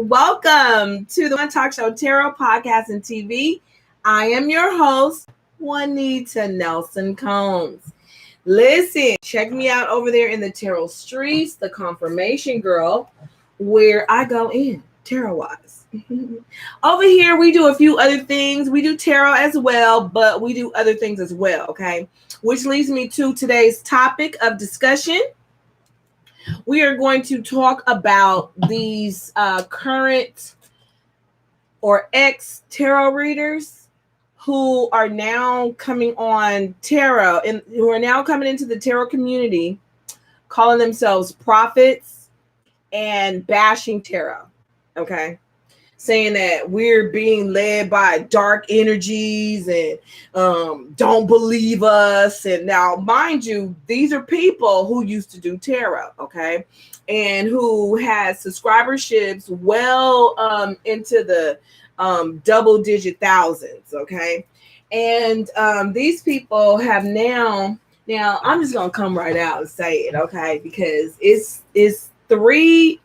Welcome to the One Talk Show Tarot Podcast and TV. I am your host, Juanita Nelson Combs. Listen, check me out over there in the tarot streets, the confirmation girl, where I go in tarot-wise. Over here, we do a few other things. We do tarot as well, but we do other things as well, okay? Which leads me to today's topic of discussion. We are going to talk about these current or ex tarot readers who are now coming on tarot and who are now coming into the tarot community, calling themselves prophets and bashing tarot. Okay. Saying that we're being led by dark energies and don't believe us. And now, mind you, these are people who used to do tarot, okay, and who had subscriberships well into the double-digit thousands, okay. And these people have now I'm just gonna come right out and say it, okay, because it's three.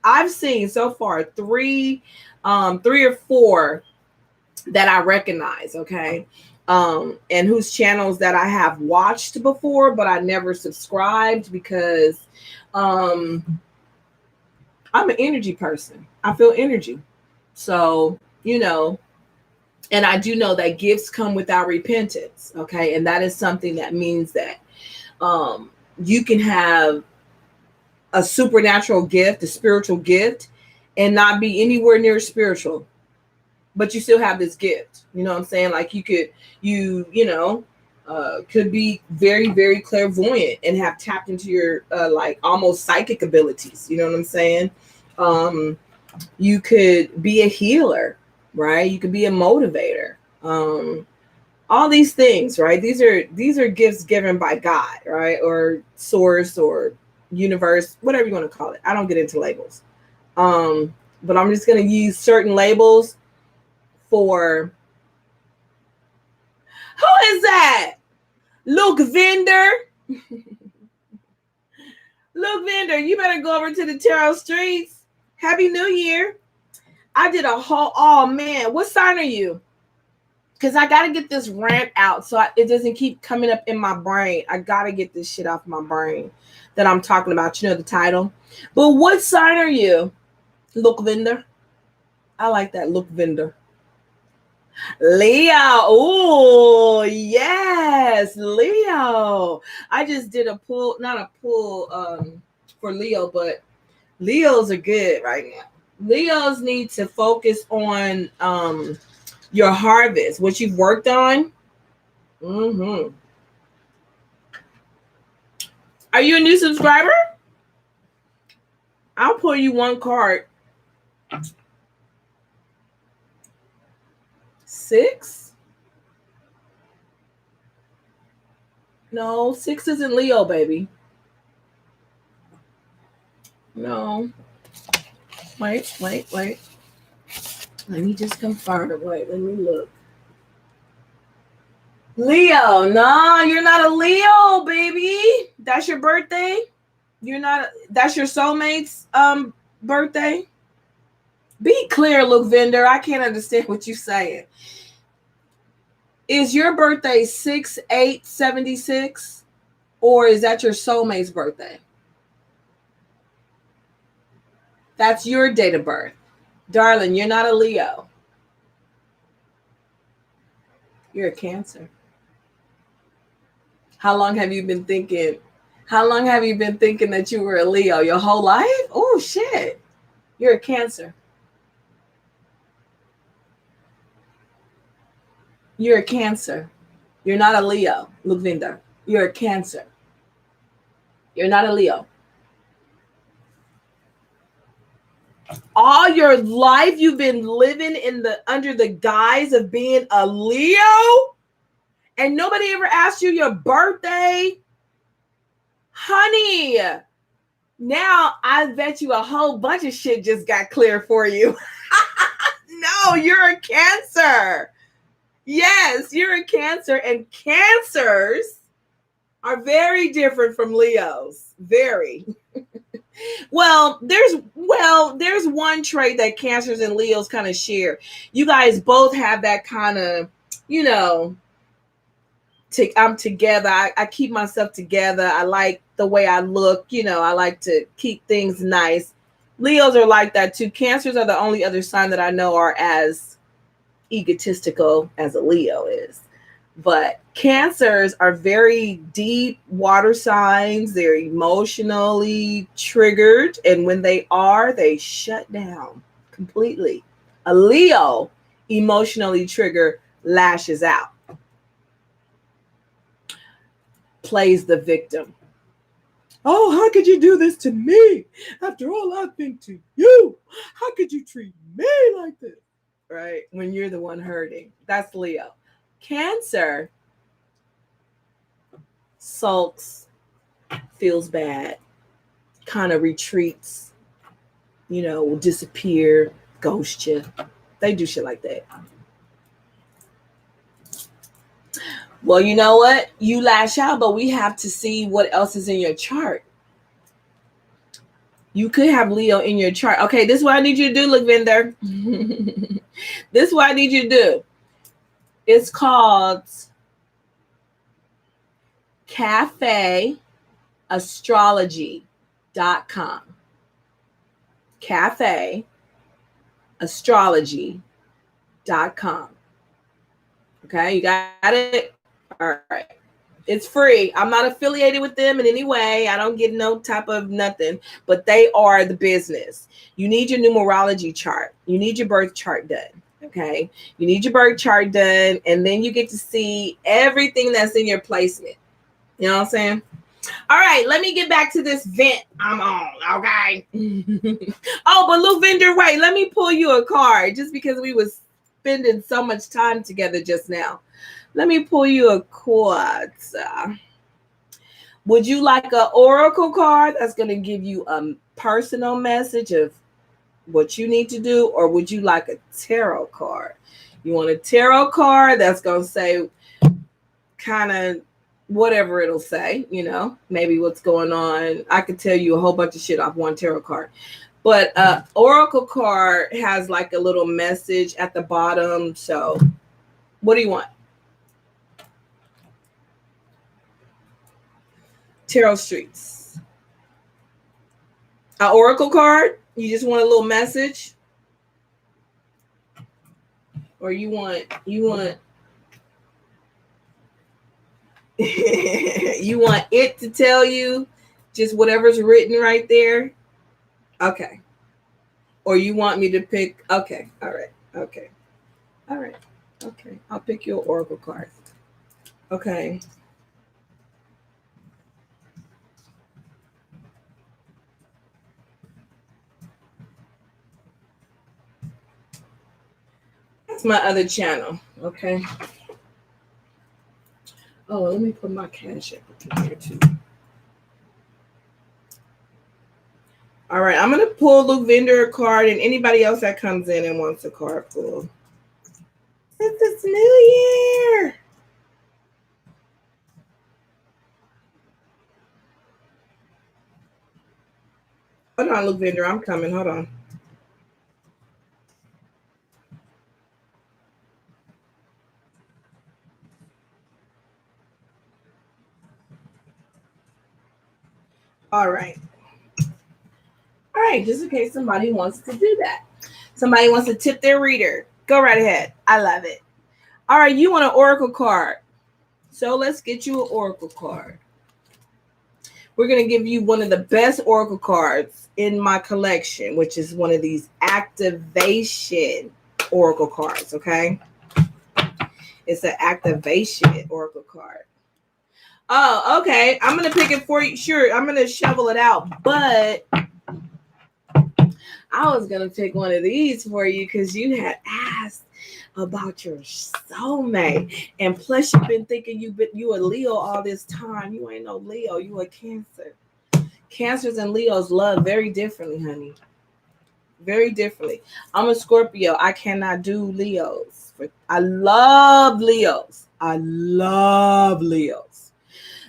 I've seen so far three or four that I recognize, okay, and whose channels that I have watched before, but I never subscribed because I'm an energy person. I feel energy, so and I do know that gifts come without repentance, okay, and that is something that means that you can have a supernatural gift, a spiritual gift, and not be anywhere near spiritual, but you still have this gift. You know what I'm saying? Like you could be very, very clairvoyant and have tapped into your like almost psychic abilities. You know what I'm saying? You could be a healer, right? You could be a motivator. All these things, right? These are gifts given by God, right? Or source or universe, whatever you want to call it. I don't get into labels. But I'm just going to use certain labels for who is that? Luke Vender. Luke Vender, you better go over to the tarot streets. Happy New Year. I did a whole, oh man, what sign are you? Because I got to get this rant out so it doesn't keep coming up in my brain. I got to get this shit off my brain that I'm talking about. You know the title. But what sign are you? Look Vender. I like that. Look Vender. Leo. Oh, yes. Leo. I just did a pull, not a pull for Leo, but Leos are good right now. Leos need to focus on your harvest, what you've worked on. Are you a new subscriber? I'll pull you one card. 6? No, 6 isn't Leo, baby. No. Wait. Let me just confirm it. Wait, let me look. Leo, no, you're not a Leo, baby. That's your birthday. That's your soulmate's birthday. Be clear, Luke Vender. I can't understand what you're saying. Is your birthday 6/8/76, or is that your soulmate's birthday? That's your date of birth. Darling, you're not a Leo. You're a Cancer. How long have you been thinking that you were a Leo? Your whole life? Oh, shit. You're a Cancer. You're a Cancer. You're not a Leo, Luke Vender. You're a Cancer. You're not a Leo. All your life you've been living under the guise of being a Leo, and nobody ever asked you your birthday? Honey, now I bet you a whole bunch of shit just got clear for you. No, you're a Cancer. Yes, you're a Cancer, and Cancers are very different from Leos. Very. There's one trait that Cancers and Leos kind of share. You guys both have that kind of, you know, I'm together. I keep myself together. I like the way I look. You know, I like to keep things nice. Leos are like that too. Cancers are the only other sign that I know are as egotistical as a Leo is. But Cancers are very deep water signs. They're emotionally triggered. And when they shut down completely. A Leo, emotionally triggered, lashes out, plays the victim. Oh, how could you do this to me? After all I've been to you, how could you treat me like this? Right? When you're the one hurting. That's Leo. Cancer sulks, feels bad, kind of retreats, you know, will disappear, ghost you. They do shit like that. Well, you know what? You lash out, but we have to see what else is in your chart. You could have Leo in your chart. Okay, this is what I need you to do, Lavinder. This is what I need you to do. It's called cafeastrology.com. Cafeastrology.com. Okay, you got it? All right. It's free. I'm not affiliated with them in any way. I don't get no type of nothing, but they are the business. You need your numerology chart. You need your birth chart done. Okay. You need your birth chart done, and then you get to see everything that's in your placement. You know what I'm saying? All right, let me get back to this vent I'm on. Okay. Oh, but Luvinder, wait, let me pull you a card just because we was spending so much time together just now. Let me pull you a card. Would you like an oracle card that's going to give you a personal message of what you need to do, or would you like a tarot card? You want a tarot card that's going to say kind of whatever it'll say, you know, maybe what's going on. I could tell you a whole bunch of shit off one tarot card. But oracle card has like a little message at the bottom. So what do you want? Tarot Streets. An oracle card? You just want a little message? Or you want you want it to tell you just whatever's written right there? Okay. Or you want me to pick? Okay. All right. Okay. All right. Okay. I'll pick your oracle card. Okay. That's my other channel. Okay. Oh, let me put my cash app in here too. All right, I'm gonna pull Luvinder a card, and anybody else that comes in and wants a card pulled. It's New Year. Hold on, Luvinder, I'm coming. Hold on. All right. All right, just in case somebody wants to do that. Somebody wants to tip their reader. Go right ahead. I love it. All right, you want an oracle card. So let's get you an oracle card. We're going to give you one of the best oracle cards in my collection, which is one of these activation oracle cards, okay? It's an activation oracle card. Oh, okay. I'm going to pick it for you. Sure, I'm going to shovel it out, but I was going to pick one of these for you because you had asked about your soulmate. And plus, you've been thinking you a Leo all this time. You ain't no Leo. You a Cancer. Cancers and Leos love very differently, honey. Very differently. I'm a Scorpio. I cannot do Leos. I love Leos. I love Leos.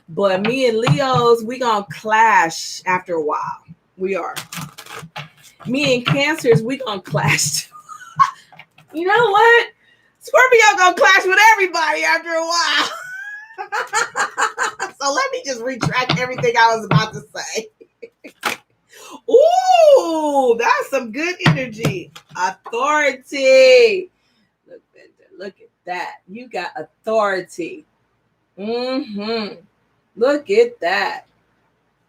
But me and Leos, we gonna clash after a while. We are. Me and Cancers, we gonna clash. You know what? Scorpio gonna clash with everybody after a while. So let me just retract everything I was about to say. Ooh, that's some good energy. Authority. Look at that. You got authority. Look at that.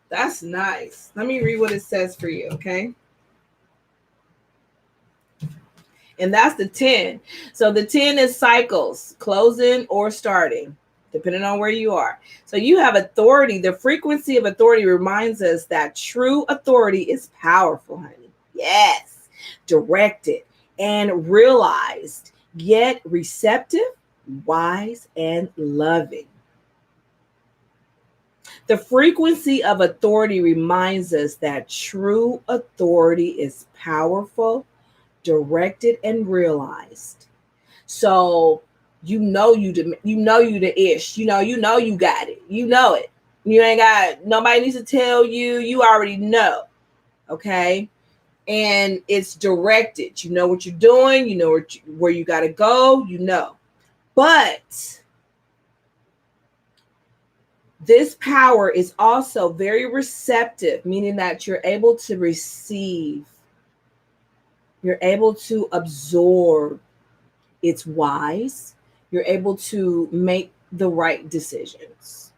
That's nice. Let me read what it says for you, okay? And that's the 10. So the 10 is cycles, closing or starting, depending on where you are. So you have authority. The frequency of authority reminds us that true authority is powerful, honey. Yes. Directed and realized, yet receptive, wise, and loving. The frequency of authority reminds us that true authority is powerful, directed, and realized. So you the ish. You got it. You know it. You ain't got nobody needs to tell you. You already know. Okay. And it's directed. You know what you're doing. You know where you got to go. You know. But this power is also very receptive, meaning that you're able to receive. You're able to absorb. It's wise. You're able to make the right decisions.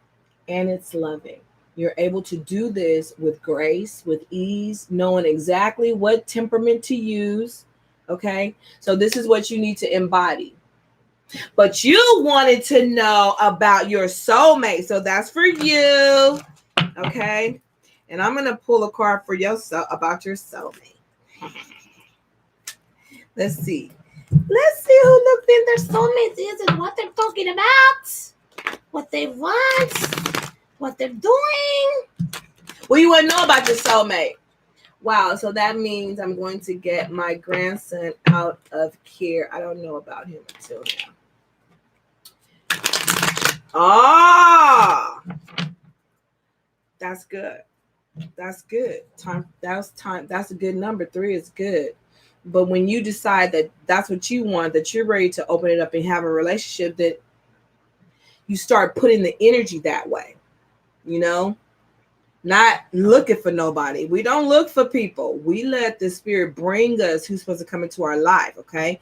And it's loving. You're able to do this with grace, with ease, knowing exactly what temperament to use. Okay. So this is what you need to embody. But you wanted to know about your soulmate. So that's for you. Okay. And I'm going to pull a card for yourself about your soulmate. Let's see. Let's see who looked in their soulmates is and what they're talking about, what they want, what they're doing. Well, you want to know about your soulmate. Wow. So that means I'm going to get my grandson out of care. I don't know about him until now. Ah, that's good. That's good. That's a good number. 3 is good. But when you decide that that's what you want, that you're ready to open it up and have a relationship, that you start putting the energy that way, not looking for nobody. We don't look for people. We let the spirit bring us who's supposed to come into our life. Okay.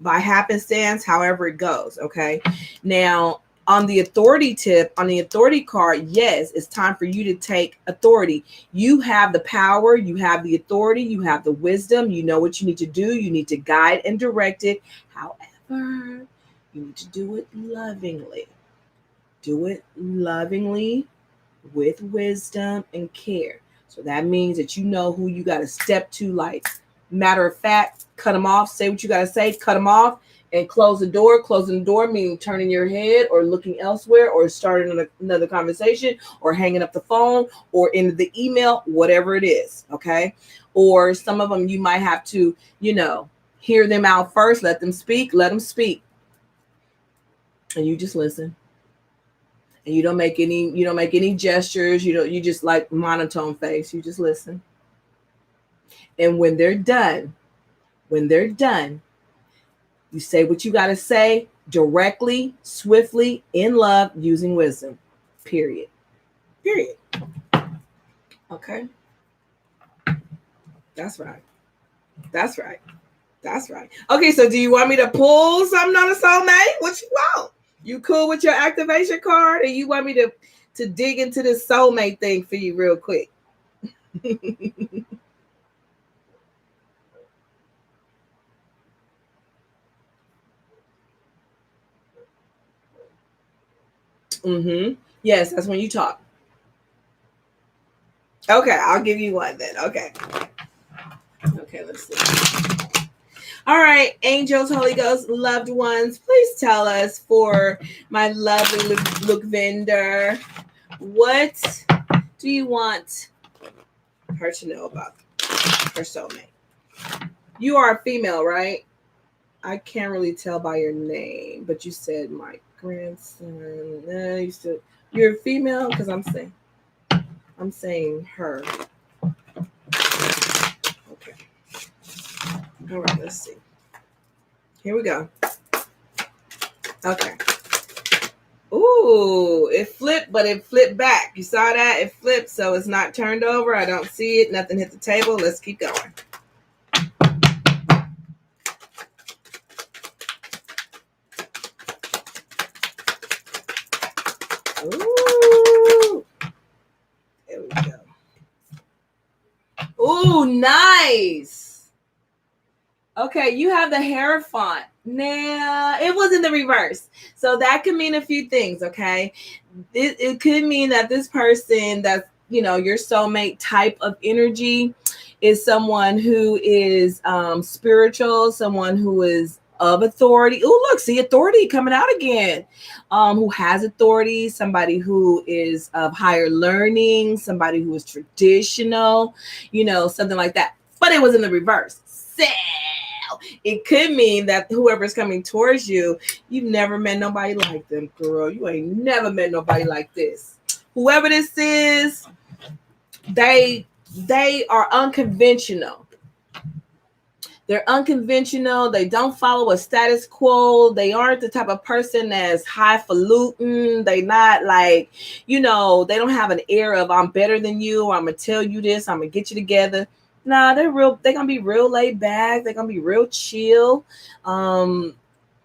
By happenstance, however it goes. Okay. Now, on the authority tip, on the authority card, yes, it's time for you to take authority. You have the power, you have the authority, you have the wisdom, you know what you need to do. You need to guide and direct it. However, you need to do it lovingly. Do it lovingly with wisdom and care. So that means that you know who you got to step to, like, matter of fact, cut them off, say what you got to say, cut them off. And close the door. Closing the door meaning turning your head or looking elsewhere or starting another conversation or hanging up the phone or in the email, whatever it is. Okay. Or some of them you might have to, hear them out first. Let them speak. And you just listen. And you don't make any gestures. You just like monotone face. You just listen. And when they're done, you say what you got to say directly, swiftly, in love, using wisdom. Period. Okay. That's right. Okay, so do you want me to pull something on a soulmate? What you want? You cool with your activation card? Or you want me to dig into this soulmate thing for you real quick? Yes, that's when you talk. Okay, I'll give you one then. Okay, let's see. All right, angels, Holy Ghost, loved ones, please tell us for my lovely look vendor, what do you want her to know about her soulmate? You are a female, right? I can't really tell by your name, but you said my grandson. You're a female because I'm saying her. All right, let's see. Here we go. Okay. Ooh, it flipped, but it flipped back. You saw that? It flipped, so it's not turned over. I don't see it. Nothing hit the table. Let's keep going. Ooh. There we go. Ooh, nice. Okay, you have the Hierophant. Now, it was in the reverse. So that could mean a few things, okay? It could mean that this person that's, your soulmate type of energy is someone who is spiritual, someone who is of authority. Oh, look, see authority coming out again. Who has authority, somebody who is of higher learning, somebody who is traditional, something like that. But it was in the reverse. So it could mean that whoever's coming towards you, you've never met nobody like them, girl. You ain't never met nobody like this. Whoever this is, they are unconventional. They're unconventional. They don't follow a status quo. They aren't the type of person that's highfalutin. They not like, they don't have an air of I'm better than you. Or I'm going to tell you this. I'm going to get you together. Nah, they're going to be real laid back. They're going to be real chill. Kind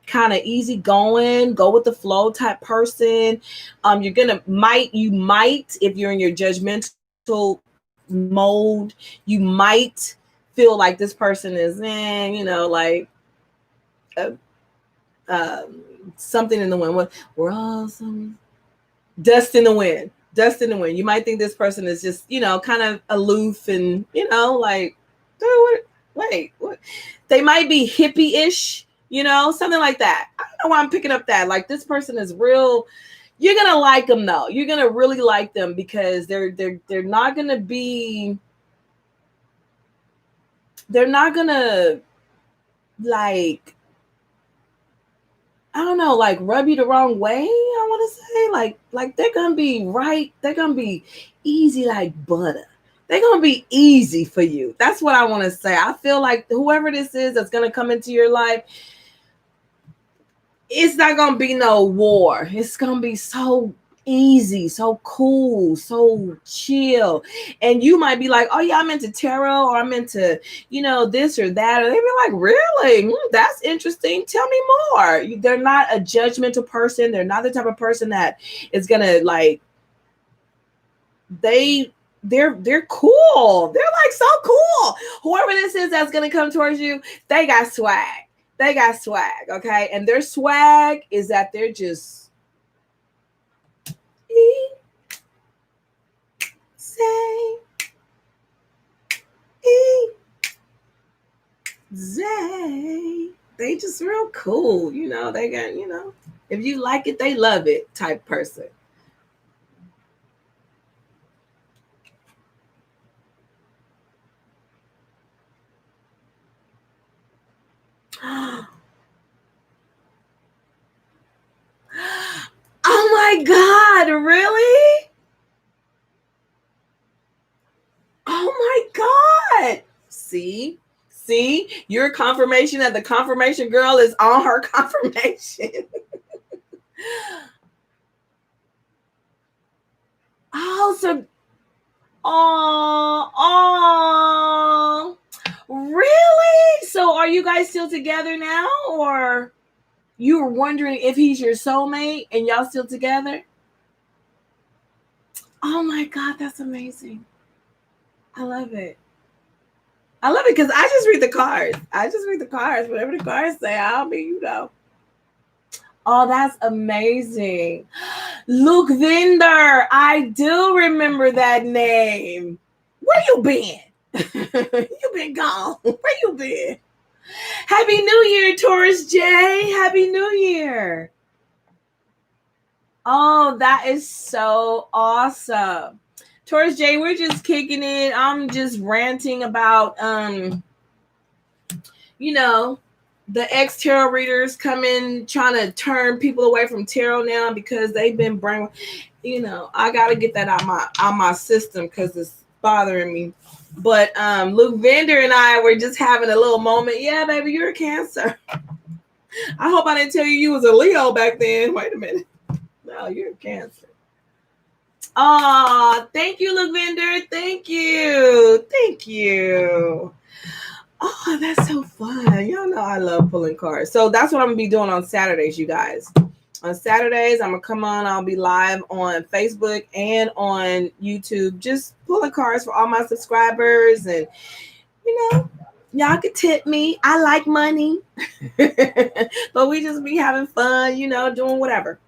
of easy going, go with the flow type person. You might, if you're in your judgmental mode, you might feel like this person is, something in the wind. We're all some dust in the wind. Dust in the wind. You might think this person is just, kind of aloof and, like, dude, wait, what? They might be hippie-ish, something like that. I don't know why I'm picking up that. Like, this person is real. You're going to like them, though. You're going to really like them because they're not going to be, they're not going to, like, I don't know, like rub you the wrong way, I want to say. Like they're going to be right. They're going to be easy like butter. They're going to be easy for you. That's what I want to say. I feel like whoever this is that's going to come into your life, it's not going to be no war. It's going to be so easy, so cool, so chill. And you might be like, oh yeah, I'm into tarot, or I'm into, this or that. Or they be like, really? That's interesting. Tell me more. They're not a judgmental person. They're not the type of person that is going to like, they're cool. They're like so cool. Whoever this is that's going to come towards you, they got swag. They got swag. Okay. And their swag is that they're just, they just real cool. They got, if you like it, they love it type person. Oh my God, really? Oh my God. See, your confirmation that the confirmation girl is on her confirmation. Really? So are you guys still together now, or you were wondering if he's your soulmate and y'all still together? Oh my God, that's amazing. I love it. I love it because I just read the cards. Whatever the cards say, I'll be, Oh, that's amazing. Luke Vinder. I do remember that name. Where you been? You been gone. Where you been? Happy New Year, Taurus J. Happy New Year. Oh, that is so awesome. Taurus J, we're just kicking it. I'm just ranting about, the ex-tarot readers come in trying to turn people away from tarot now because they've been brainwashed. I got to get that out my system because bothering me. But Luke Vender and I were just having a little moment. Yeah, baby, you're a Cancer. I hope I didn't tell you was a Leo back then. Wait a minute. No, you're a Cancer. Oh, thank you, Luke Vender. Thank you. Thank you. Oh, that's so fun. Y'all know I love pulling cards. So that's what I'm going to be doing on Saturdays, you guys. On Saturdays, I'm going to come on. I'll be live on Facebook and on YouTube, just pulling cards for all my subscribers. And, you know, y'all can tip me. I like money. But we just be having fun, you know, doing whatever.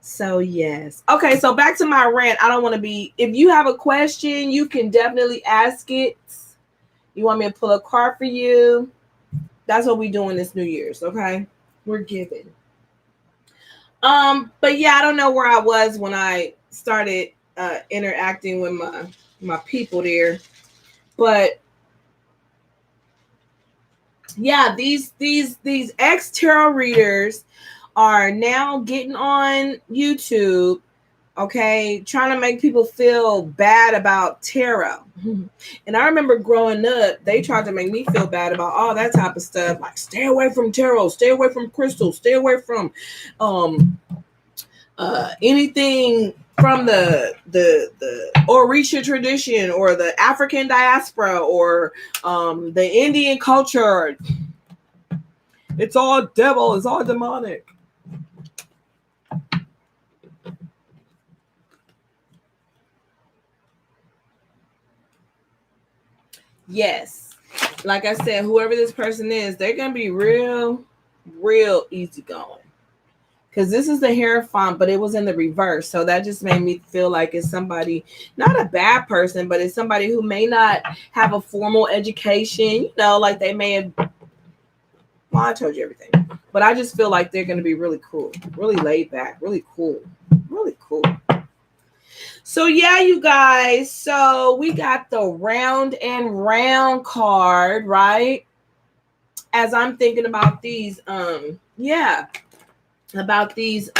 So, yes. Okay, so back to my rant. I don't want to be, if you have a question, you can definitely ask it. You want me to pull a card for you? That's what we doing this New Year's, okay? We're giving. But yeah, I don't know where I was when I started interacting with my people there. But yeah, these ex tarot readers are now getting on YouTube, okay, trying to make people feel bad about tarot. And I remember growing up, they tried to make me feel bad about all that type of stuff, like stay away from tarot, stay away from crystals, stay away from anything from the Orisha tradition or the African diaspora or the Indian culture. It's all devil, it's all demonic. Yes. Like I said, whoever this person is, they're going to be real easygoing. Because this is the Hierophant, but it was in the reverse. So that just made me feel like it's somebody, not a bad person, but it's somebody who may not have a formal education. You know, like they may have, well, I told you everything. But I just feel like they're going to be really cool, really laid back, really cool, really cool. So yeah, you guys, so we got the round and round card, right? As I'm thinking about these, about these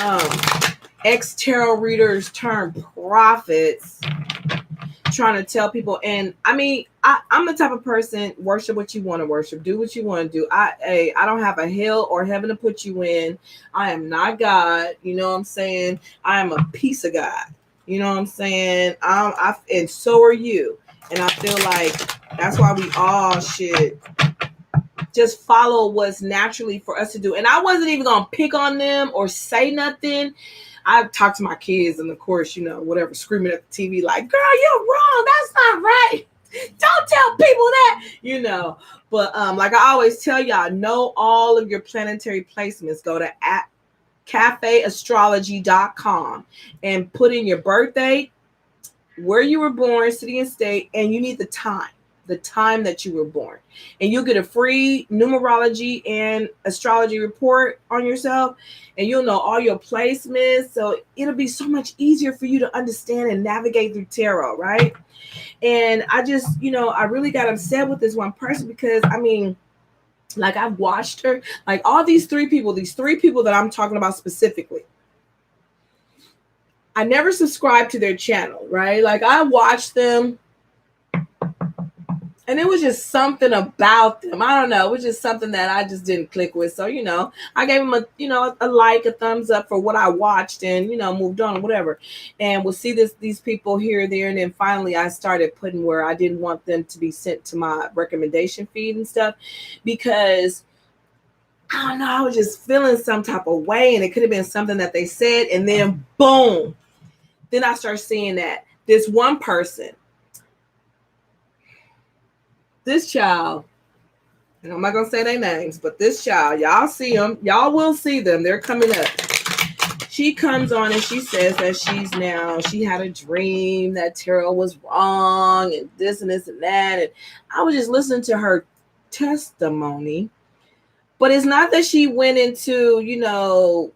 ex tarot readers turned prophets trying to tell people. And I mean, I'm the type of person, worship what you want to worship, do what you want to do. I don't have a hell or heaven to put you in. I am not God, you know what I'm saying? I am a piece of God. You know what I'm saying? And so are you. And I feel like that's why we all should just follow what's naturally for us to do. And I wasn't even going to pick on them or say nothing. I talked to my kids and, of course, you know, whatever, screaming at the TV like, girl, you're wrong. That's not right. Don't tell people that, you know. But like I always tell y'all, know all of your planetary placements. Go to cafeastrology.com and put in your birthday, where you were born, city and state, and you need the time that you were born, and you'll get a free numerology and astrology report on yourself, and you'll know all your placements. So it'll be so much easier for you to understand and navigate through tarot, right? And I just, you know, I really got upset with this one person because, I mean, like I've watched her, like all these three people that I'm talking about specifically, I never subscribed to their channel, right? Like I watched them and it was just something about them. I don't know. It was just something that I just didn't click with. So, you know, I gave them a like, a thumbs up for what I watched and, you know, moved on, whatever. And we'll see these people here or there. And then finally I started putting where I didn't want them to be sent to my recommendation feed and stuff because I don't know, I was just feeling some type of way, and it could have been something that they said, and then boom. Then I start seeing that this one person, this child, and I'm not going to say their names, but this child, y'all see them, y'all will see them. They're coming up. She comes on and she says that she had a dream that tarot was wrong and this and this and that. And I was just listening to her testimony. But it's not that she went into, you know,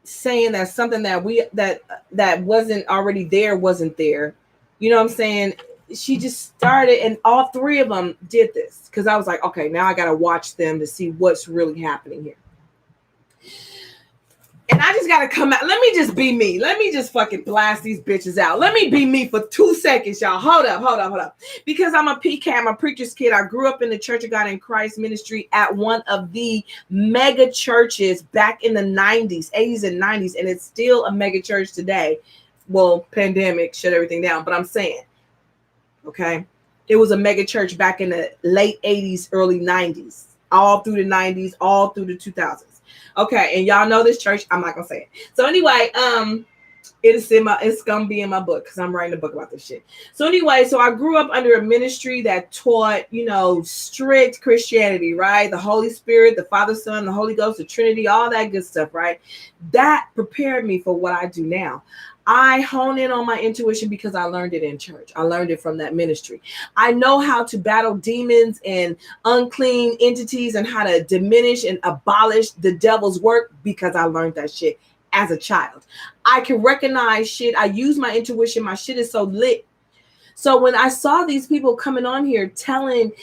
saying that something that wasn't already there wasn't there. You know what I'm saying? She just started, and all three of them did this because I was like, okay, now I got to watch them to see what's really happening here. And I just gotta come out. Let me just be me. Let me just fucking blast these bitches out. Let me be me for 2 seconds, y'all. Hold up. Because I'm a PK, I'm a preacher's kid. I grew up in the Church of God in Christ ministry at one of the mega churches back in the 90s, 80s and 90s. And it's still a mega church today. Well, pandemic shut everything down. But I'm saying, okay, it was a mega church back in the late 80s, early 90s, all through the 90s, all through the 2000s. Okay, and y'all know this church. I'm not gonna say it. So anyway, it's gonna be in my book because I'm writing a book about this shit. So anyway, so I grew up under a ministry that taught, strict Christianity, right? The Holy Spirit, the Father, Son, the Holy Ghost, the Trinity, all that good stuff, right? That prepared me for what I do now. I hone in on my intuition because I learned it in church. I learned it from that ministry. I know how to battle demons and unclean entities and how to diminish and abolish the devil's work because I learned that shit as a child. I can recognize shit. I use my intuition. My shit is so lit. So when I saw these people coming on here telling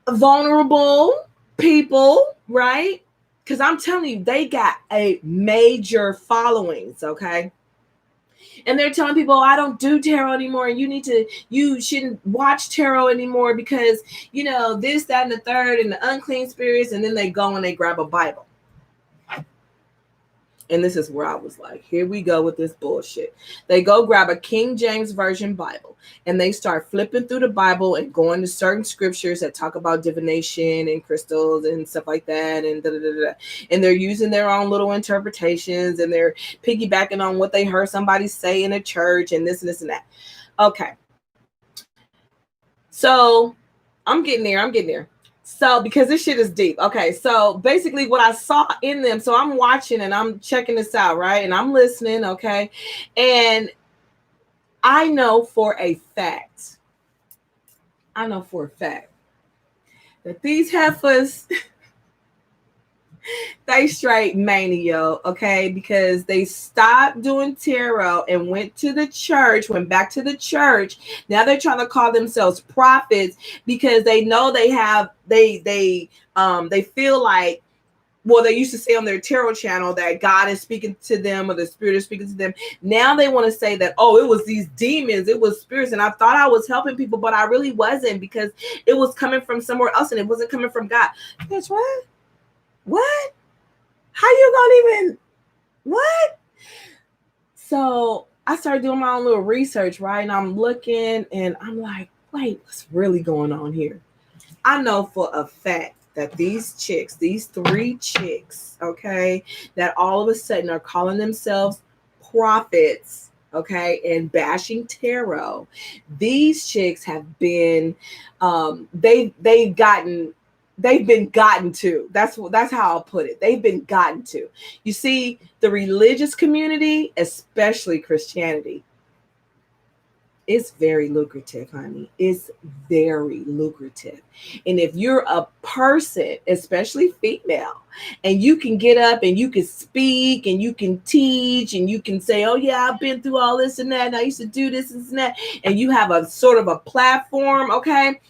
vulnerable people, right? Because I'm telling you, they got a major followings, okay? And they're telling people, I don't do tarot anymore. And you shouldn't watch tarot anymore because, this, that, and the third, and the unclean spirits. And then they go and they grab a Bible. And this is where I was like, here we go with this bullshit. They go grab a King James Version Bible and they start flipping through the Bible and going to certain scriptures that talk about divination and crystals and stuff like that. And And they're using their own little interpretations and they're piggybacking on what they heard somebody say in a church and this and that. Okay. So I'm getting there. So, because this shit is deep. Okay, so basically what I saw in them, so I'm watching and I'm checking this out, right? And I'm listening, okay? And I know for a fact that these heifers, they straight mania, okay? Because they stopped doing tarot and went back to the church. Now they're trying to call themselves prophets because they know they feel like, well, they used to say on their tarot channel that God is speaking to them or the spirit is speaking to them. Now they want to say that, oh, it was these demons, it was spirits. And I thought I was helping people, but I really wasn't because it was coming from somewhere else and it wasn't coming from God. That's what? What? How you gonna even, what? So I started doing my own little research, right? And I'm looking and I'm like, wait, what's really going on here? I know for a fact that these 3 chicks, okay, that all of a sudden are calling themselves prophets, okay, and bashing tarot. These chicks have been, they've been gotten to. That's how I'll put it. They've been gotten to. You see, the religious community, especially Christianity, it's very lucrative, honey. It's very lucrative. And if you're a person, especially female, and you can get up and you can speak and you can teach and you can say, oh yeah, I've been through all this and that, and I used to do this and that, and you have a sort of a platform, okay,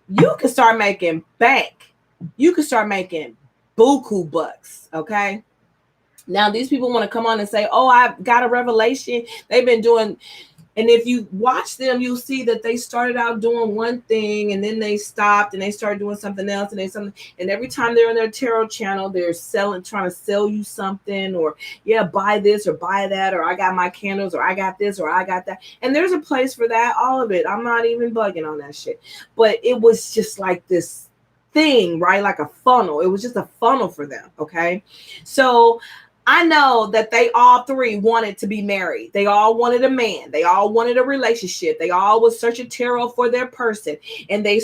you can start making bank. You can start making buku bucks, okay? Now, these people want to come on and say, oh, I've got a revelation. They've been doing, and if you watch them, you'll see that they started out doing one thing and then they stopped and they started doing something else and every time they're on their tarot channel, they're trying to sell you something or, yeah, buy this or buy that, or I got my candles or I got this or I got that. And there's a place for that, all of it. I'm not even bugging on that shit. But it was just like this thing, right? Like a funnel. It was just a funnel for them, okay? So I know that they all 3 wanted to be married. They all wanted a man. They all wanted a relationship. They all was searching tarot for their person. And they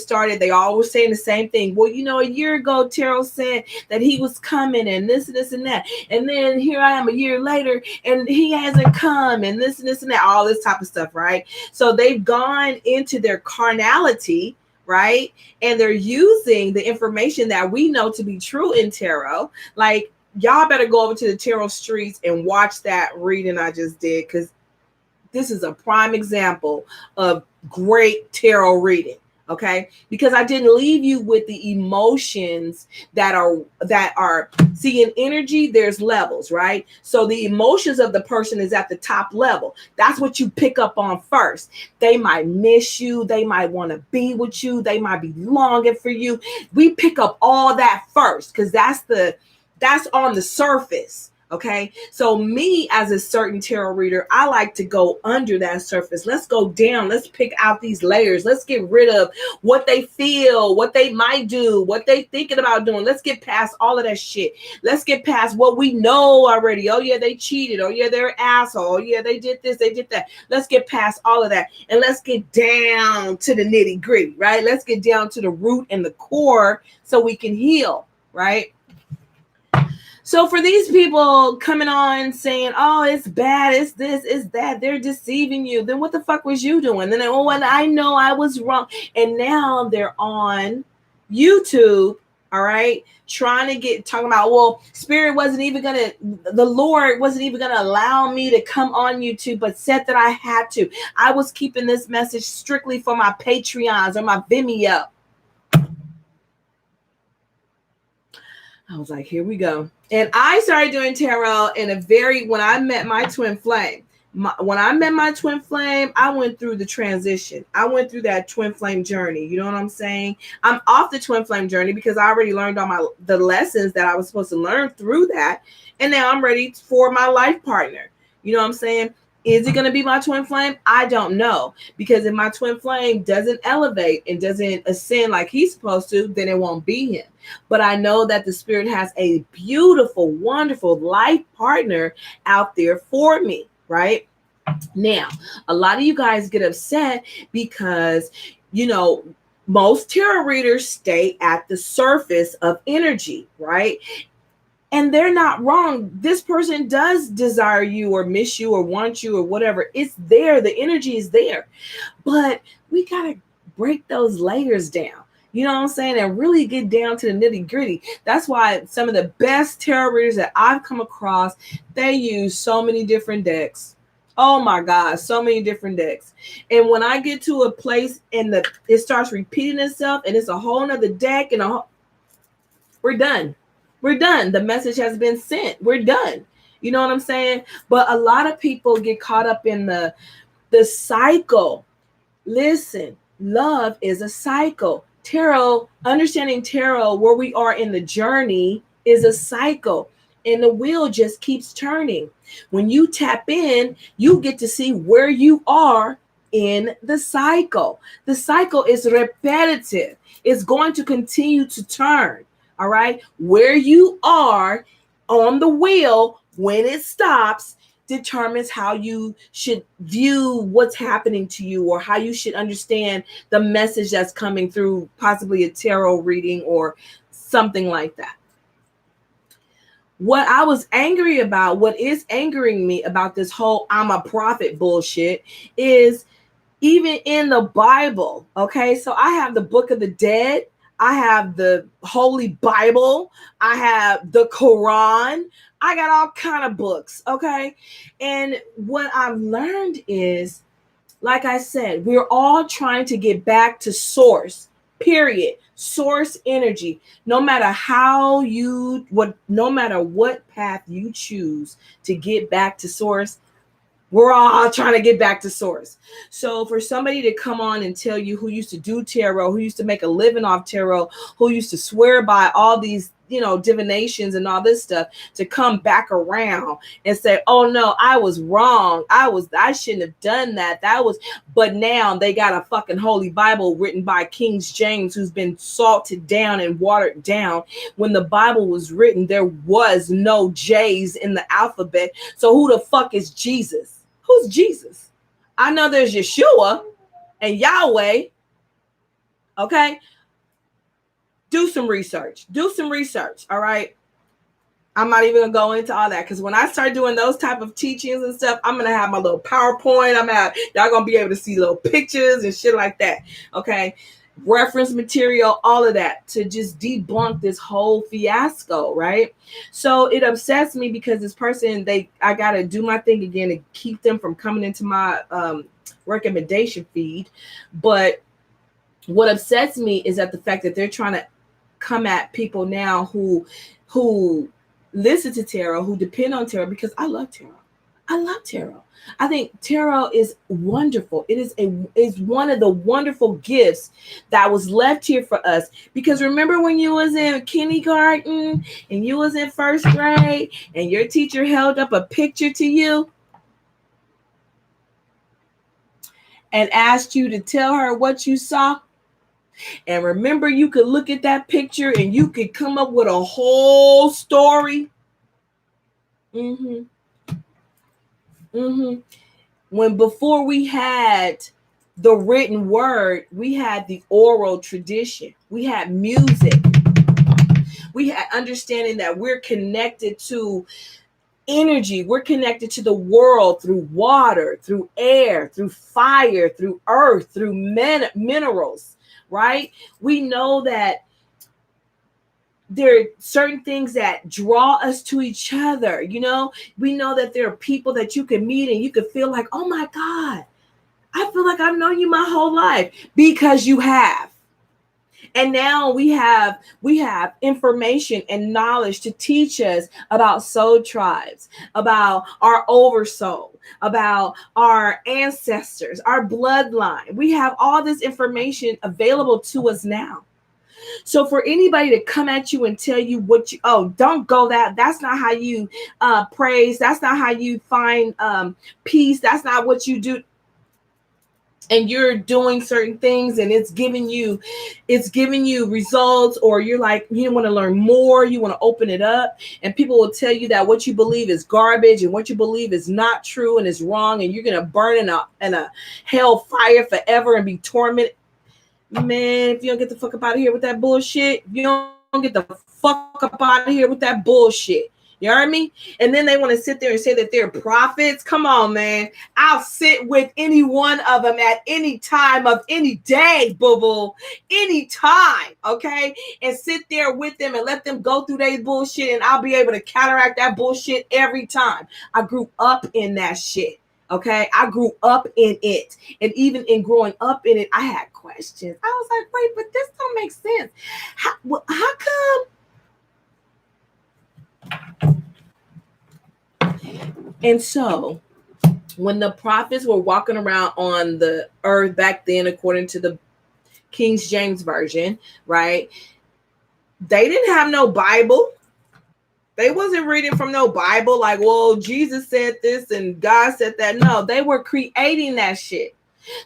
all were saying the same thing. Well, a year ago, tarot said that he was coming and this and that. And then here I am a year later and he hasn't come and this and that, all this type of stuff, right? So they've gone into their carnality, right? And they're using the information that we know to be true in tarot. Like, y'all better go over to the tarot streets and watch that reading I just did, because this is a prime example of great tarot reading. Okay, because I didn't leave you with the emotions that are see, in energy there's levels, right? So the emotions of the person is at the top level. That's what you pick up on first. They might miss you, they might want to be with you, they might be longing for you. We pick up all that first because that's on the surface. Okay, so me as a certain tarot reader, I like to go under that surface. Let's go down. Let's pick out these layers. Let's get rid of what they feel, what they might do, what they thinking about doing. Let's get past all of that shit. Let's get past what we know already. Oh yeah, they cheated. Oh yeah, they're an asshole. Oh yeah, they did this, they did that. Let's get past all of that and let's get down to the nitty gritty, right? Let's get down to the root and the core so we can heal, right? So for these people coming on saying, oh, it's bad, it's this, it's that, they're deceiving you, then what the fuck was you doing? Then, oh, and I know I was wrong. And now they're on YouTube, all right, trying to talking about, well, Spirit wasn't even going to, the Lord wasn't even going to allow me to come on YouTube, but said that I had to. I was keeping this message strictly for my Patreons or my Vimeo. I was like, here we go. And I started doing tarot when I met my twin flame. When I met my twin flame, I went through the transition. I went through that twin flame journey. You know what I'm saying? I'm off the twin flame journey because I already learned all the lessons that I was supposed to learn through that. And now I'm ready for my life partner. You know what I'm saying? Is it going to be my twin flame? I don't know. Because if my twin flame doesn't elevate and doesn't ascend like he's supposed to, then it won't be him. But I know that the Spirit has a beautiful, wonderful life partner out there for me, right? Now, a lot of you guys get upset because, you know, most tarot readers stay at the surface of energy, right? And they're not wrong. This person does desire you or miss you or want you or whatever. It's there. The energy is there. But we got to break those layers down. You know what I'm saying? And really get down to the nitty gritty. That's why some of the best tarot readers that I've come across, they use so many different decks. Oh my God, so many different decks. And when I get to a place and it starts repeating itself and it's a whole nother deck and we're done. We're done. The message has been sent. We're done. You know what I'm saying? But a lot of people get caught up in the cycle. Listen, love is a cycle. Tarot, understanding tarot, where we are in the journey, is a cycle. And the wheel just keeps turning. When you tap in, you get to see where you are in the cycle. The cycle is repetitive. It's going to continue to turn. All right. Where you are on the wheel when it stops determines how you should view what's happening to you or how you should understand the message that's coming through, possibly a tarot reading or something like that. What I was angry about, what is angering me about this whole I'm a prophet bullshit is even in the Bible. Okay. So I have the Book of the Dead. I have the Holy Bible. I have the Quran. I got all kind of books. Okay. And what I've learned is, like I said, we're all trying to get back to source, period. Source energy. No matter no matter what path you choose to get back to source, we're all trying to get back to source. So for somebody to come on and tell you, who used to do tarot, who used to make a living off tarot, who used to swear by all these, divinations and all this stuff, to come back around and say, oh no, I was wrong. I shouldn't have done that. But now they got a fucking Holy Bible written by King James, who's been salted down and watered down. When the Bible was written, there was no J's in the alphabet. So who the fuck is Jesus? Who's Jesus? I know there's Yeshua and Yahweh. Okay. Do some research. All right. I'm not even gonna go into all that, because when I start doing those type of teachings and stuff, I'm gonna have my little PowerPoint. Y'all gonna be able to see little pictures and shit like that. Okay. Reference material, all of that, to just debunk this whole fiasco, right? So it upsets me because this person, I gotta do my thing again to keep them from coming into my recommendation feed. But What upsets me is that the fact that they're trying to come at people now who listen to tarot, who depend on tarot, because I love tarot. I love tarot. I think tarot is wonderful. It is one of the wonderful gifts that was left here for us. Because remember when you was in kindergarten and you was in first grade and your teacher held up a picture to you and asked you to tell her what you saw? And remember, you could look at that picture and you could come up with a whole story. Mm-hmm. Mm-hmm. When before we had the written word, we had the oral tradition. We had music. We had understanding that we're connected to energy. We're connected to the world through water, through air, through fire, through earth, through minerals, right? We know that there are certain things that draw us to each other. You know, we know that there are people that you can meet and you can feel like, oh my God, I feel like I've known you my whole life, because you have. And now we have information and knowledge to teach us about soul tribes, about our oversoul, about our ancestors, our bloodline. We have all this information available to us now. So for anybody to come at you and tell you don't go that's not how you praise, that's not how you find peace, that's not what you do, and you're doing certain things and it's giving you results, or you're like, you want to learn more, you want to open it up, and people will tell you that what you believe is garbage and what you believe is not true and is wrong, and you're going to burn in a hell fire forever and be tormented. Man, if you don't get the fuck up out of here with that bullshit, you don't get the fuck up out of here with that bullshit. You heard me? And then they want to sit there and say that they're prophets. Come on, man. I'll sit with any one of them at any time of any day, boo-boo. Any time, okay? And sit there with them and let them go through their bullshit, and I'll be able to counteract that bullshit every time. I grew up in that shit. Okay, I grew up in it. And even in growing up in it, I had questions. I was like, wait, but this don't make sense. How come? And so when the prophets were walking around on the earth back then, according to the King James Version, right? They didn't have no Bible. They wasn't reading from no Bible like, well, Jesus said this and God said that. No, they were creating that shit.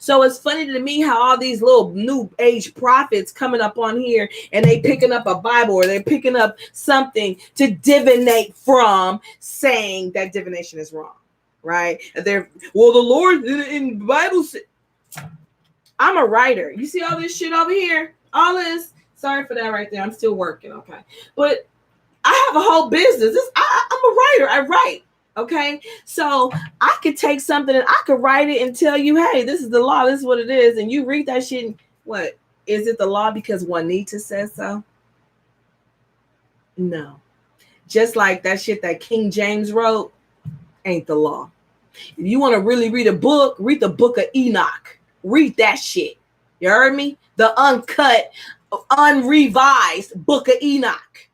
So it's funny to me how all these little new age prophets coming up on here and they picking up a Bible or they're picking up something to divinate from, saying that divination is wrong, right? The Lord in the Bible said. I'm a writer. You see all this shit over here? All this. Sorry for that right there. I'm still working, okay? But I have a whole business. I'm a writer. I write. Okay. So I could take something and I could write it and tell you, hey, this is the law. This is what it is. And you read that shit. And what? Is it the law because Juanita says so? No. Just like that shit that King James wrote ain't the law. If you want to really read a book, read the book of Enoch. Read that shit. You heard me? The uncut, unrevised book of Enoch.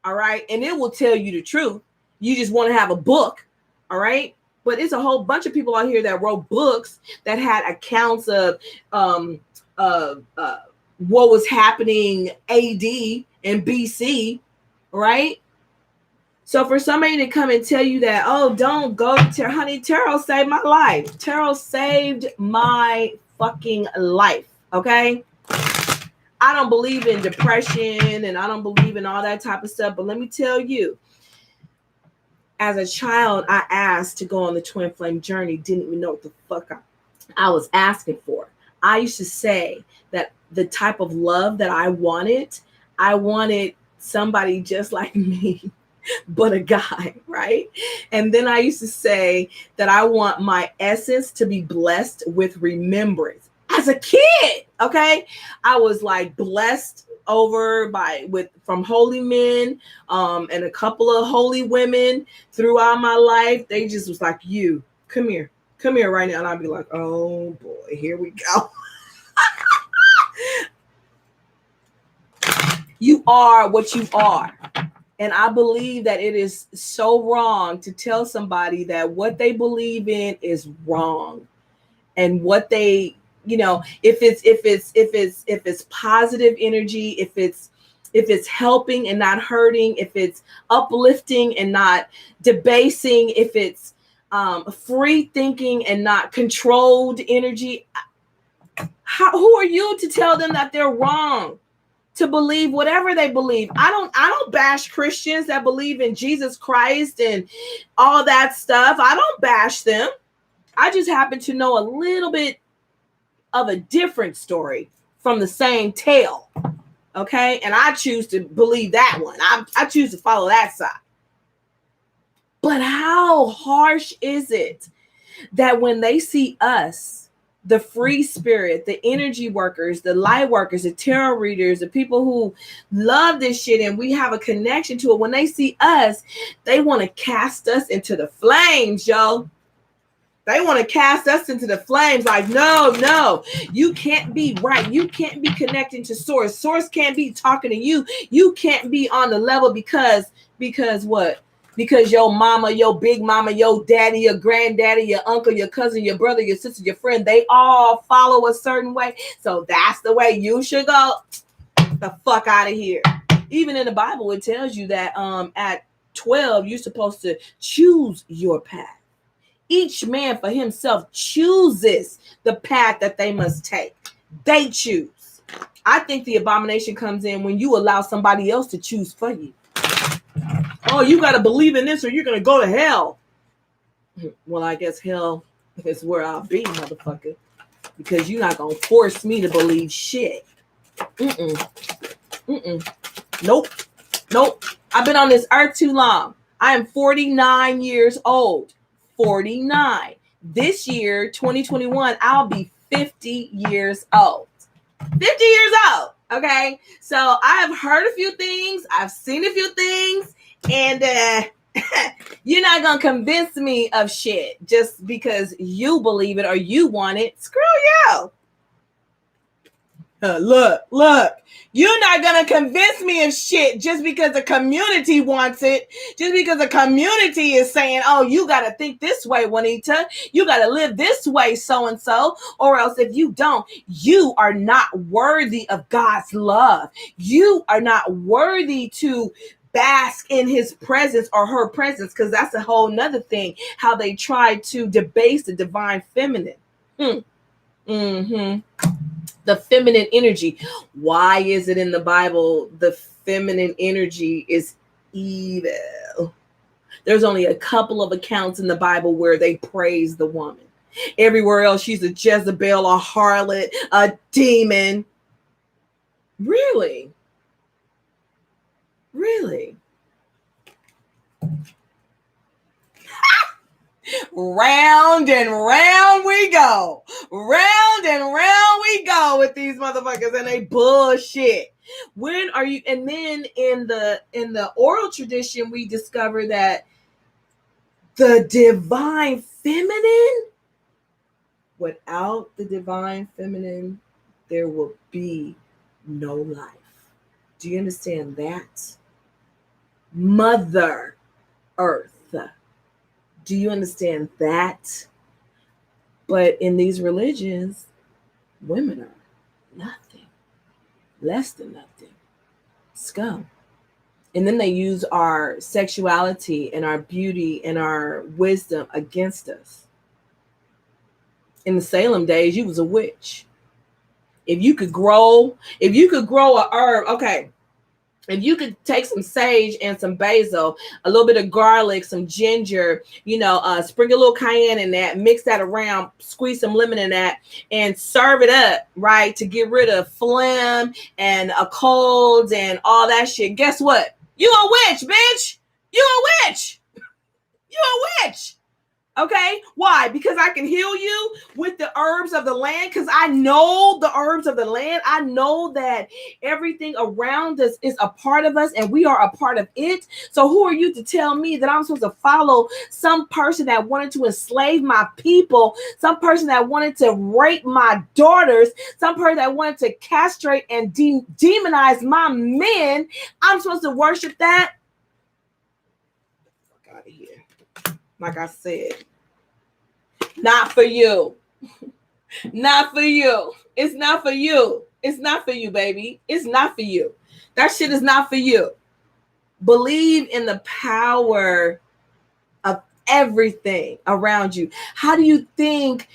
All right. And it will tell you the truth. You just want to have a book. All right. But it's a whole bunch of people out here that wrote books that had accounts of what was happening AD and BC. Right. So for somebody to come and tell you that, oh, don't go to tarot, honey, tarot saved my life. Tarot saved my fucking life. Okay. I don't believe in depression and I don't believe in all that type of stuff. But let me tell you, as a child, I asked to go on the twin flame journey. Didn't even know what the fuck I was asking for. I used to say that the type of love that I wanted somebody just like me, but a guy, right? And then I used to say that I want my essence to be blessed with remembrance. As a kid, okay, I was like blessed from holy men and a couple of holy women throughout my life. They just was like, you come here right now, and I'd be like, oh boy, here we go. You are what you are. And I believe that it is so wrong to tell somebody that what they believe in is wrong. And what they, if it's positive energy, if it's helping and not hurting, if it's uplifting and not debasing, if it's free thinking and not controlled energy, who are you to tell them that they're wrong to believe whatever they believe? I don't bash Christians that believe in Jesus Christ and all that stuff. I don't bash them. I just happen to know a little bit of a different story from the same tale. Okay. And I choose to believe that one. I choose to follow that side. But how harsh is it that when they see us, the free spirit, the energy workers, the light workers, the tarot readers, the people who love this shit and we have a connection to it, when they see us, they want to cast us into the flames, yo. They want to cast us into the flames like, no, you can't be right. You can't be connecting to source. Source can't be talking to you. You can't be on the level because what? Because your mama, your big mama, your daddy, your granddaddy, your uncle, your cousin, your brother, your sister, your friend, they all follow a certain way. So that's the way you should go. The fuck out of here. Even in the Bible, it tells you that at 12, you're supposed to choose your path. Each man for himself chooses the path that they must take. They choose. I think the abomination comes in when you allow somebody else to choose for you. Oh, you got to believe in this or you're going to go to hell. Well, I guess hell is where I'll be, motherfucker. Because you're not going to force me to believe shit. Nope. I've been on this earth too long. I am 49 years old. 49. This year, 2021, I'll be 50 years old. 50 years old. Okay. So I have heard a few things. I've seen a few things. And you're not going to convince me of shit just because you believe it or you want it. Screw you. Look, you're not going to convince me of shit just because the community wants it. Just because the community is saying, oh, you got to think this way, Juanita. You got to live this way, so-and-so. Or else if you don't, you are not worthy of God's love. You are not worthy to bask in his presence or her presence, because that's a whole nother thing, how they try to debase the divine feminine. The feminine energy. Why is it in the Bible the feminine energy is evil? There's only a couple of accounts in the Bible where they praise the woman. Everywhere else, she's a Jezebel, a harlot, a demon. Really? Round and round we go. Round and round we go with these motherfuckers and they bullshit. When are you? And then in the oral tradition, we discover that the divine feminine, without the divine feminine, there will be no life. Do you understand that? Mother Earth. Do you understand that? But in these religions, women are nothing, less than nothing, scum. And then they use our sexuality and our beauty and our wisdom against us. In the Salem days, you was a witch. If you could grow a herb, okay. If you could take some sage and some basil, a little bit of garlic, some ginger, sprinkle a little cayenne in that, mix that around, squeeze some lemon in that, and serve it up, right, to get rid of phlegm and a cold and all that shit. Guess what? You a witch, bitch. You a witch. You a witch. Okay, why? Because I can heal you with the herbs of the land, because I know the herbs of the land. I know that everything around us is a part of us and we are a part of it. So who are you to tell me that I'm supposed to follow some person that wanted to enslave my people, some person that wanted to rape my daughters, some person that wanted to castrate and demonize my men? I'm supposed to worship that? Fuck out of here. Like I said, not for you. Not for you. It's not for you. It's not for you, baby. It's not for you. That shit is not for you. Believe in the power of everything around you. How do you think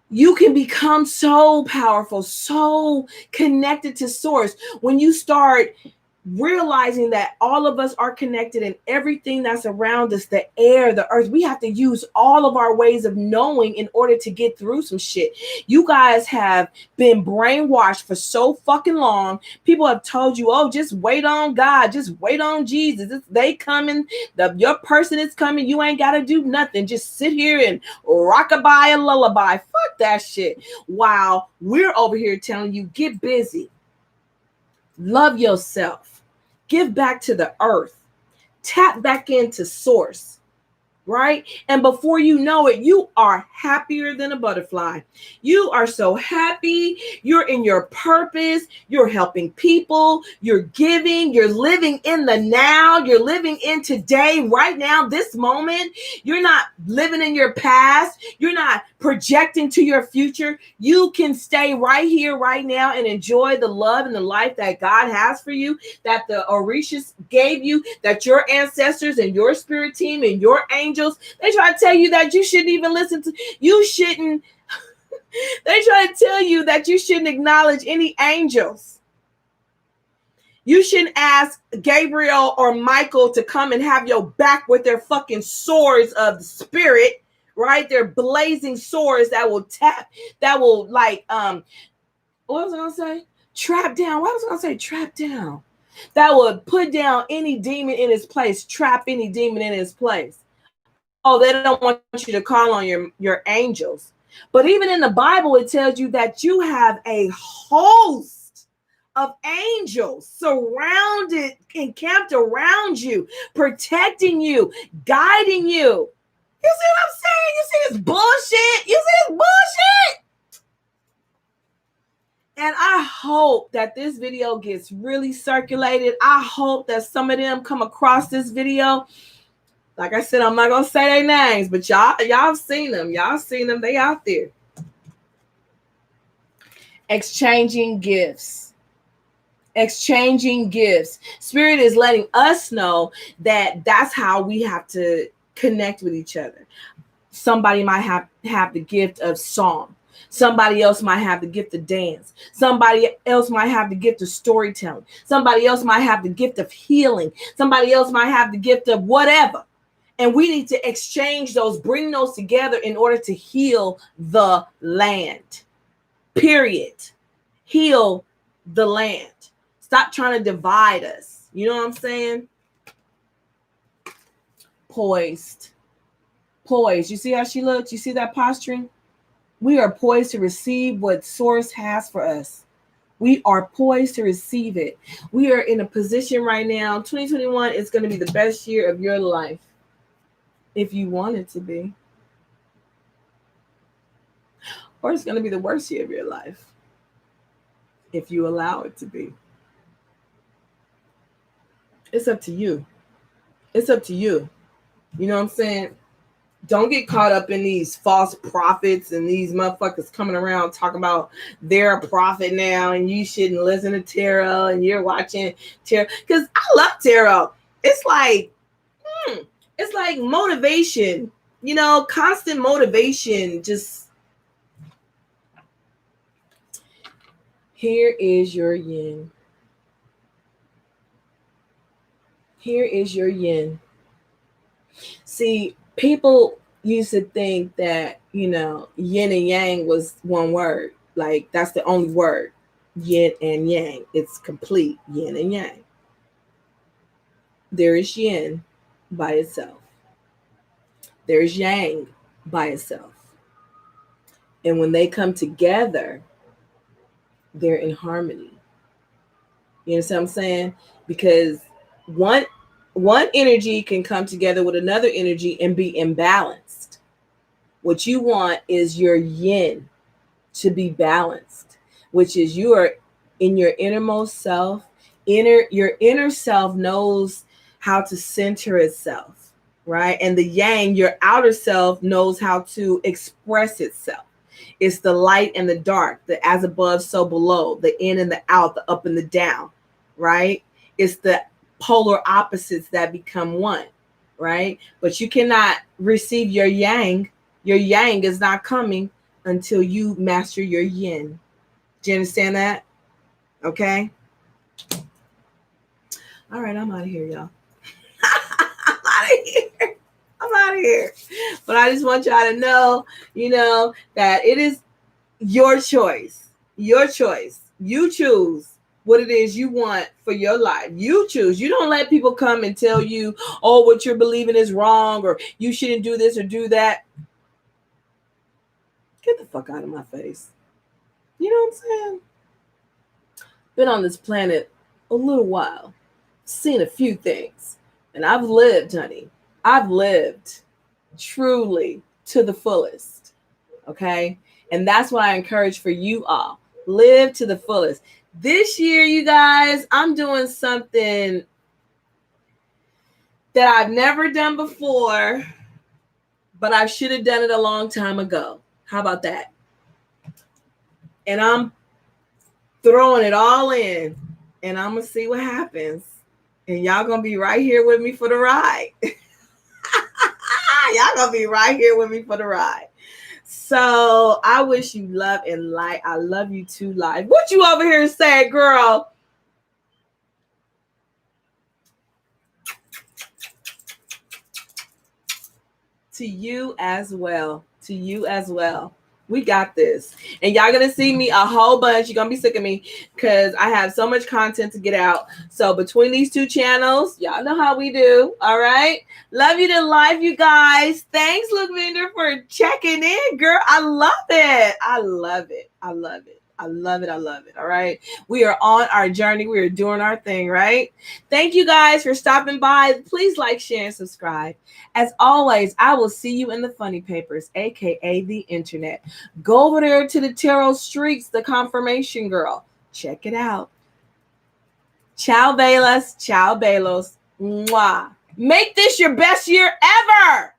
you can become so powerful, so connected to source when you start realizing that all of us are connected and everything that's around us, the air, the earth, we have to use all of our ways of knowing in order to get through some shit. You guys have been brainwashed for so fucking long. People have told you, oh, just wait on God, just wait on Jesus. They coming, your person is coming. You ain't got to do nothing. Just sit here and rockabye a lullaby. Fuck that shit. While we're over here telling you, get busy. Love yourself. Give back to the earth. Tap back into source, right? And before you know it, you are happier than a butterfly. You are so happy. You're in your purpose. You're helping people. You're giving. You're living in the now. You're living in today, right now, this moment. You're not living in your past. You're not projecting to your future. You can stay right here, right now, and enjoy the love and the life that God has for you, that the Orishas gave you, that your ancestors and your spirit team and your angels, they try to tell you that you shouldn't even listen to, you shouldn't, they try to tell you that you shouldn't acknowledge any angels. You shouldn't ask Gabriel or Michael to come and have your back with their fucking swords of the spirit, right? They're blazing swords that will tap, that will like, what was I gonna say? Trap down. What was I gonna say? Trap down. That would put down any demon in its place, trap any demon in its place. Oh, they don't want you to call on your angels. But even in the Bible, it tells you that you have a host of angels surrounded, encamped around you, protecting you, guiding you. You see what I'm saying? You see this bullshit? You see this bullshit? And I hope that this video gets really circulated. I hope that some of them come across this video. Like I said, I'm not going to say their names, but y'all have seen them. Y'all seen them. They out there. Exchanging gifts. Exchanging gifts. Spirit is letting us know that that's how we have to connect with each other. Somebody might have the gift of song. Somebody else might have the gift of dance. Somebody else might have the gift of storytelling. Somebody else might have the gift of healing. Somebody else might have the gift of whatever. And we need to exchange those, bring those together in order to heal the land. Period. Heal the land. Stop trying to divide us. You know what I'm saying? Poised. Poised. You see how she looks? You see that posturing? We are poised to receive what Source has for us. We are poised to receive it. We are in a position right now. 2021 is going to be the best year of your life. If you want it to be. Or it's going to be the worst year of your life. If you allow it to be. It's up to you. It's up to you. You know what I'm saying? Don't get caught up in these false prophets and these motherfuckers coming around talking about they're a prophet now and you shouldn't listen to tarot and you're watching tarot. Because I love tarot. It's like motivation, you know, constant motivation. Just here is your yin. Here is your yin. See, people used to think that, you know, yin and yang was one word. Like, that's the only word. Yin and yang. It's complete. Yin and yang. There is yin by itself. There's yang by itself. And when they come together, they're in harmony. You understand what I'm saying? Because one energy can come together with another energy and be imbalanced. What you want is your yin to be balanced, which is you are in your innermost self. Your inner self knows how to center itself, right? And the yang, your outer self, knows how to express itself. It's the light and the dark, the as above, so below, the in and the out, the up and the down, right? It's the polar opposites that become one, right? But you cannot receive your yang. Your yang is not coming until you master your yin. Do you understand that? Okay. All right, I'm out of here, y'all. I'm out of here. I'm out of here. But I just want y'all to know, that it is your choice. Your choice. You choose what it is you want for your life. You choose. You don't let people come and tell you, oh, what you're believing is wrong, or you shouldn't do this or do that. Get the fuck out of my face. You know what I'm saying? Been on this planet a little while. Seen a few things. And I've lived, honey. I've lived truly to the fullest. Okay? And that's what I encourage for you all. Live to the fullest. This year, you guys, I'm doing something that I've never done before, but I should have done it a long time ago. How about that? And I'm throwing it all in, and I'm going to see what happens. And y'all going to be right here with me for the ride. Y'all going to be right here with me for the ride. So I wish you love and light. I love you too, life. What you over here saying, girl? To you as well. To you as well. We got this. And y'all going to see me a whole bunch. You're going to be sick of me because I have so much content to get out. So between these two channels, y'all know how we do. All right. Love you to life, you guys. Thanks, Lavinder, for checking in, girl. I love it. I love it. I love it. I love it. I love it. All right. We are on our journey. We are doing our thing, right? Thank you guys for stopping by. Please like, share, and subscribe. As always, I will see you in the funny papers, aka the internet. Go over there to the tarot streets, the confirmation girl. Check it out. Ciao, Bellos. Ciao, Bellos. Mwah. Make this your best year ever.